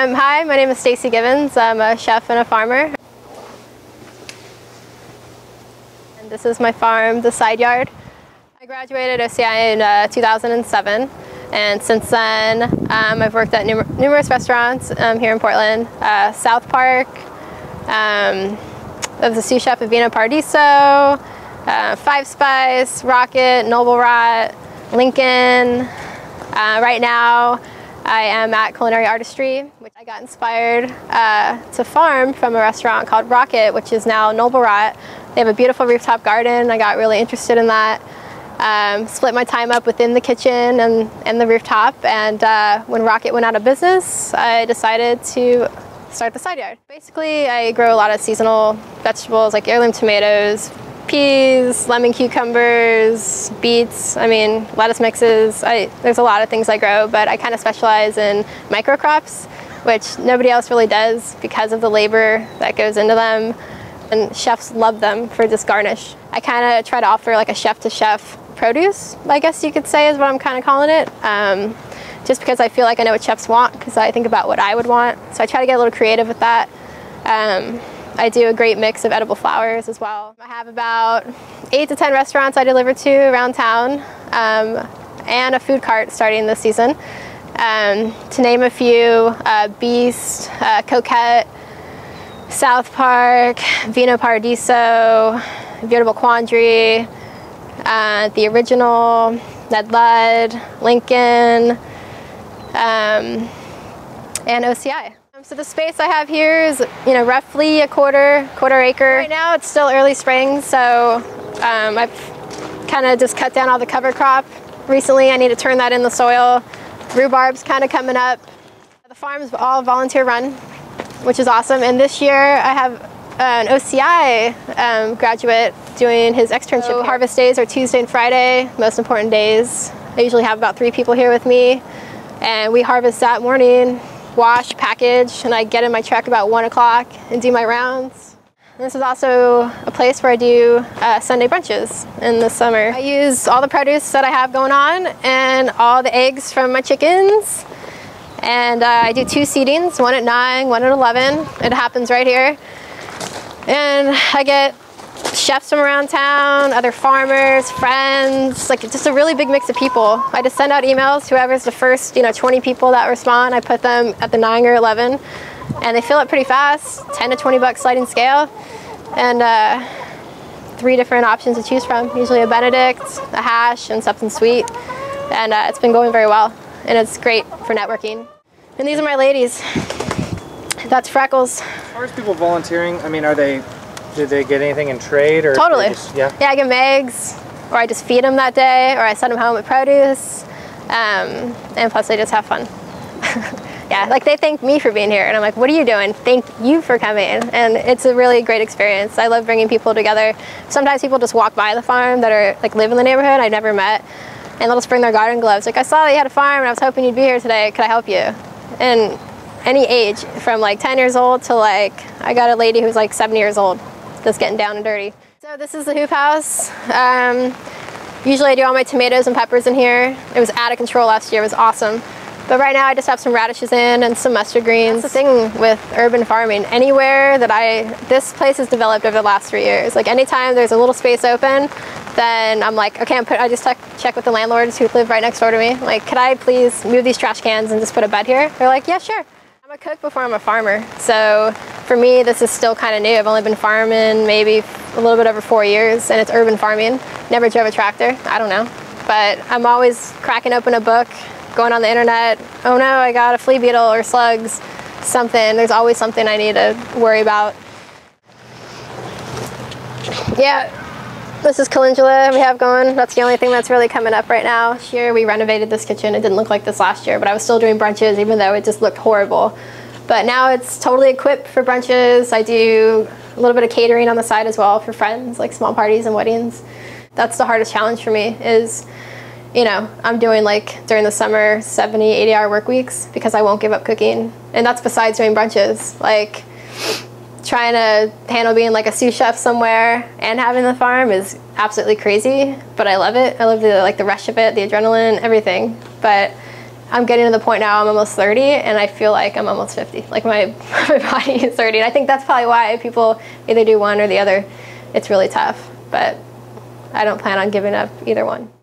Hi, my name is Stacey Givens. I'm a chef and a farmer. And this is my farm, the side yard. I graduated OCI in 2007, and since then I've worked at numerous restaurants here in Portland. South Park, I was a sous chef at Vino Paradiso, Five Spice, Rocket, Noble Rot, Lincoln. Right now I am at Culinary Artistry, which I got inspired to farm from a restaurant called Rocket, which is now Noble Rot. They have a beautiful rooftop garden. I got really interested in that. Split my time up within the kitchen and the rooftop, and when Rocket went out of business, I decided to start the side yard. Basically, I grow a lot of seasonal vegetables like heirloom tomatoes, peas, lemon cucumbers, beets, lettuce mixes. There's a lot of things I grow, but I kind of specialize in microcrops, which nobody else really does because of the labor that goes into them, and chefs love them for just garnish. I kind of try to offer like a chef-to-chef produce, I guess you could say, is what I'm kind of calling it, just because I feel like I know what chefs want, because I think about what I would want, so I try to get a little creative with that. I do a great mix of edible flowers as well. I have about 8 to 10 restaurants I deliver to around town, and a food cart starting this season. To name a few, Beast, Coquette, South Park, Vino Paradiso, Beautiful Quandary, The Original, Ned Ludd, Lincoln, and OCI. So the space I have here is, roughly a quarter acre. Right now it's still early spring, so I've kind of just cut down all the cover crop. Recently I need to turn that in the soil. Rhubarb's kind of coming up. The farm is all volunteer run, which is awesome. And this year I have an OCI graduate doing his externship. So harvest days are Tuesday and Friday, most important days. I usually have about 3 people here with me, and we harvest that morning, wash, package, and I get in my truck about 1 o'clock and do my rounds. And this is also a place where I do Sunday brunches in the summer. I use all the produce that I have going on and all the eggs from my chickens, and I do 2 seedings, one at 9, one at 11. It happens right here. And I get chefs from around town, other farmers, friends, like just a really big mix of people. I just send out emails, whoever's the first 20 people that respond, I put them at the 9 or 11, and they fill up pretty fast, 10 to 20 bucks sliding scale, and 3 different options to choose from, usually a Benedict, a hash, and something sweet, and it's been going very well, and it's great for networking. And these are my ladies. That's Freckles. As far as people volunteering, do they get anything in trade? Or totally. Yeah, I give them eggs, or I just feed them that day, or I send them home with produce, and plus they just have fun. Yeah, like they thank me for being here, and I'm like, what are you doing? Thank you for coming. And it's a really great experience. I love bringing people together. Sometimes people just walk by the farm that are live in the neighborhood I've never met, and they'll just bring their garden gloves. Like, I saw that you had a farm and I was hoping you'd be here today. Could I help you? And any age, from 10 years old to I got a lady who's 7 years old that's getting down and dirty. So this is the hoop house. Usually I do all my tomatoes and peppers in here. It was out of control last year, it was awesome. But right now I just have some radishes in and some mustard greens. That's the thing with urban farming. Anywhere that this place has developed over the last 3 years. Anytime there's a little space open, then I'm like, okay, I just check with the landlords who live right next door to me. Could I please move these trash cans and just put a bed here? They're like, yeah, sure. I'm a cook before I'm a farmer, so for me this is still kind of new. I've only been farming maybe a little bit over 4 years, and it's urban farming. Never drove a tractor, I don't know. But I'm always cracking open a book, going on the internet. Oh no, I got a flea beetle or slugs, something. There's always something I need to worry about. Yeah. This is calendula we have going. That's the only thing that's really coming up right now. This year we renovated this kitchen. It didn't look like this last year, but I was still doing brunches even though it just looked horrible. But now it's totally equipped for brunches. I do a little bit of catering on the side as well for friends, like small parties and weddings. That's the hardest challenge for me is, I'm doing during the summer 70, 80-hour work weeks because I won't give up cooking. And that's besides doing brunches. Trying to handle being a sous chef somewhere and having the farm is absolutely crazy, but I love it. I love the rush of it, the adrenaline, everything. But I'm getting to the point now I'm almost 30 and I feel like I'm almost 50. Like my body is 30. And I think that's probably why people either do one or the other. It's really tough, but I don't plan on giving up either one.